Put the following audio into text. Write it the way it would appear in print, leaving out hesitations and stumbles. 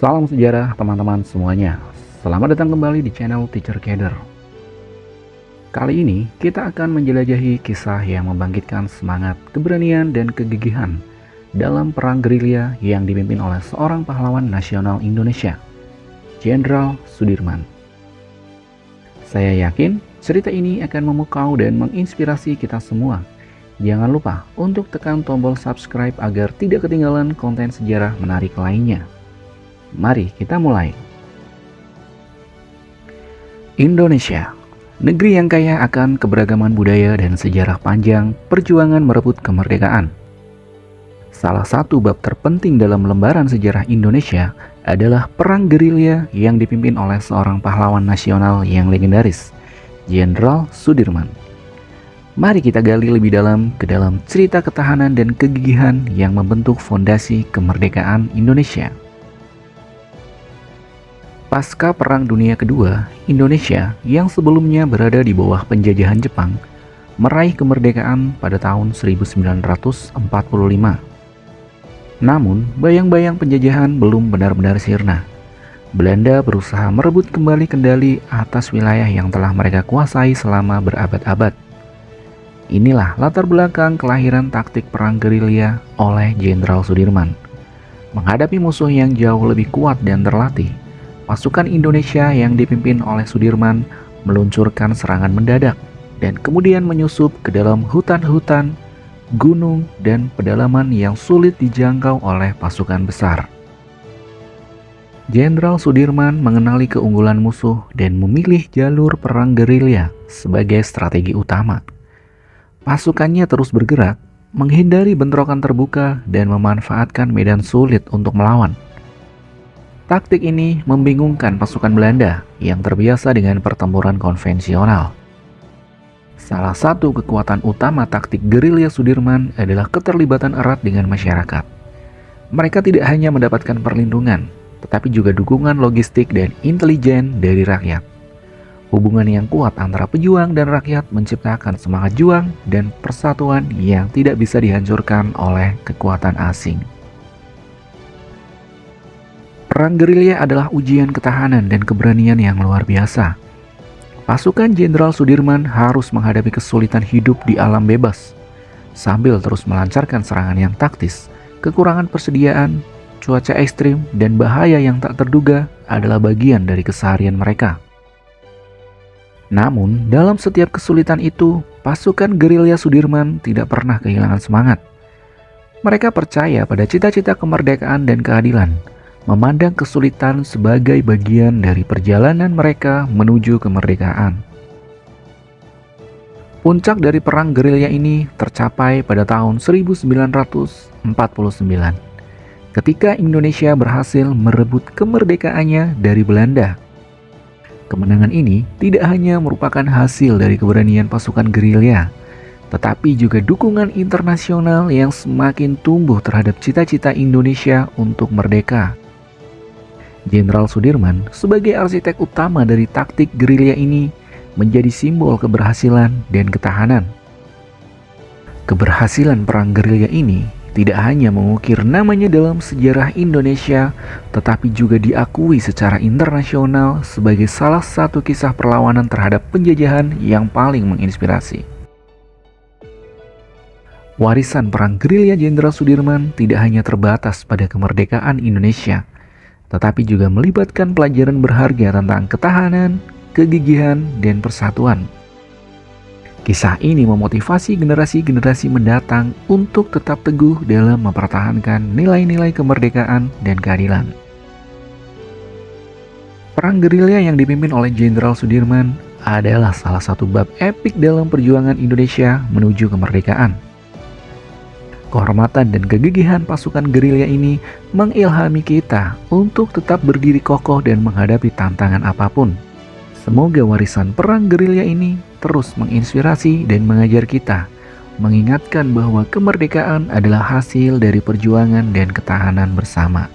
Salam sejarah teman-teman semuanya. Selamat datang kembali di channel Teacher Keder. Kali ini kita akan menjelajahi kisah yang membangkitkan semangat, keberanian, dan kegigihan dalam perang gerilya yang dipimpin oleh seorang pahlawan nasional Indonesia, Jenderal Sudirman. Saya yakin cerita ini akan memukau dan menginspirasi kita semua. Jangan lupa untuk tekan tombol subscribe agar tidak ketinggalan konten sejarah menarik lainnya. Mari kita mulai. Indonesia, negeri yang kaya akan keberagaman budaya dan sejarah panjang perjuangan merebut kemerdekaan. Salah satu bab terpenting dalam lembaran sejarah Indonesia adalah perang gerilya yang dipimpin oleh seorang pahlawan nasional yang legendaris, Jenderal Sudirman. Mari kita gali lebih dalam ke dalam cerita ketahanan dan kegigihan yang membentuk fondasi kemerdekaan Indonesia. Pasca Perang Dunia Kedua, Indonesia yang sebelumnya berada di bawah penjajahan Jepang meraih kemerdekaan pada tahun 1945. Namun, bayang-bayang penjajahan belum benar-benar sirna. Belanda berusaha merebut kembali kendali atas wilayah yang telah mereka kuasai selama berabad-abad. Inilah latar belakang kelahiran taktik perang gerilya oleh Jenderal Sudirman. Menghadapi musuh yang jauh lebih kuat dan terlatih, pasukan Indonesia yang dipimpin oleh Sudirman meluncurkan serangan mendadak dan kemudian menyusup ke dalam hutan-hutan, gunung, dan pedalaman yang sulit dijangkau oleh pasukan besar. Jenderal Sudirman mengenali keunggulan musuh dan memilih jalur perang gerilya sebagai strategi utama. Pasukannya terus bergerak, menghindari bentrokan terbuka dan memanfaatkan medan sulit untuk melawan. Taktik ini membingungkan pasukan Belanda yang terbiasa dengan pertempuran konvensional. Salah satu kekuatan utama taktik gerilya Sudirman adalah keterlibatan erat dengan masyarakat. Mereka tidak hanya mendapatkan perlindungan, tetapi juga dukungan logistik dan intelijen dari rakyat. Hubungan yang kuat antara pejuang dan rakyat menciptakan semangat juang dan persatuan yang tidak bisa dihancurkan oleh kekuatan asing. Perang gerilya adalah ujian ketahanan dan keberanian yang luar biasa. Pasukan Jenderal Sudirman harus menghadapi kesulitan hidup di alam bebas, sambil terus melancarkan serangan yang taktis. Kekurangan persediaan, cuaca ekstrim, dan bahaya yang tak terduga adalah bagian dari keseharian mereka. Namun, dalam setiap kesulitan itu, pasukan gerilya Sudirman tidak pernah kehilangan semangat. Mereka percaya pada cita-cita kemerdekaan dan keadilan, memandang kesulitan sebagai bagian dari perjalanan mereka menuju kemerdekaan. Puncak dari perang gerilya ini tercapai pada tahun 1949, ketika Indonesia berhasil merebut kemerdekaannya dari Belanda. Kemenangan ini tidak hanya merupakan hasil dari keberanian pasukan gerilya, tetapi juga dukungan internasional yang semakin tumbuh terhadap cita-cita Indonesia untuk merdeka. Jenderal Sudirman sebagai arsitek utama dari taktik gerilya ini menjadi simbol keberhasilan dan ketahanan. Keberhasilan perang gerilya ini tidak hanya mengukir namanya dalam sejarah Indonesia, tetapi juga diakui secara internasional sebagai salah satu kisah perlawanan terhadap penjajahan yang paling menginspirasi. Warisan perang gerilya Jenderal Sudirman tidak hanya terbatas pada kemerdekaan Indonesia, tetapi juga melibatkan pelajaran berharga tentang ketahanan, kegigihan, dan persatuan. Kisah ini memotivasi generasi-generasi mendatang untuk tetap teguh dalam mempertahankan nilai-nilai kemerdekaan dan keadilan. Perang gerilya yang dipimpin oleh Jenderal Sudirman adalah salah satu bab epik dalam perjuangan Indonesia menuju kemerdekaan. Kehormatan dan kegigihan pasukan gerilya ini mengilhami kita untuk tetap berdiri kokoh dan menghadapi tantangan apapun. Semoga warisan perang gerilya ini terus menginspirasi dan mengajar kita, mengingatkan bahwa kemerdekaan adalah hasil dari perjuangan dan ketahanan bersama.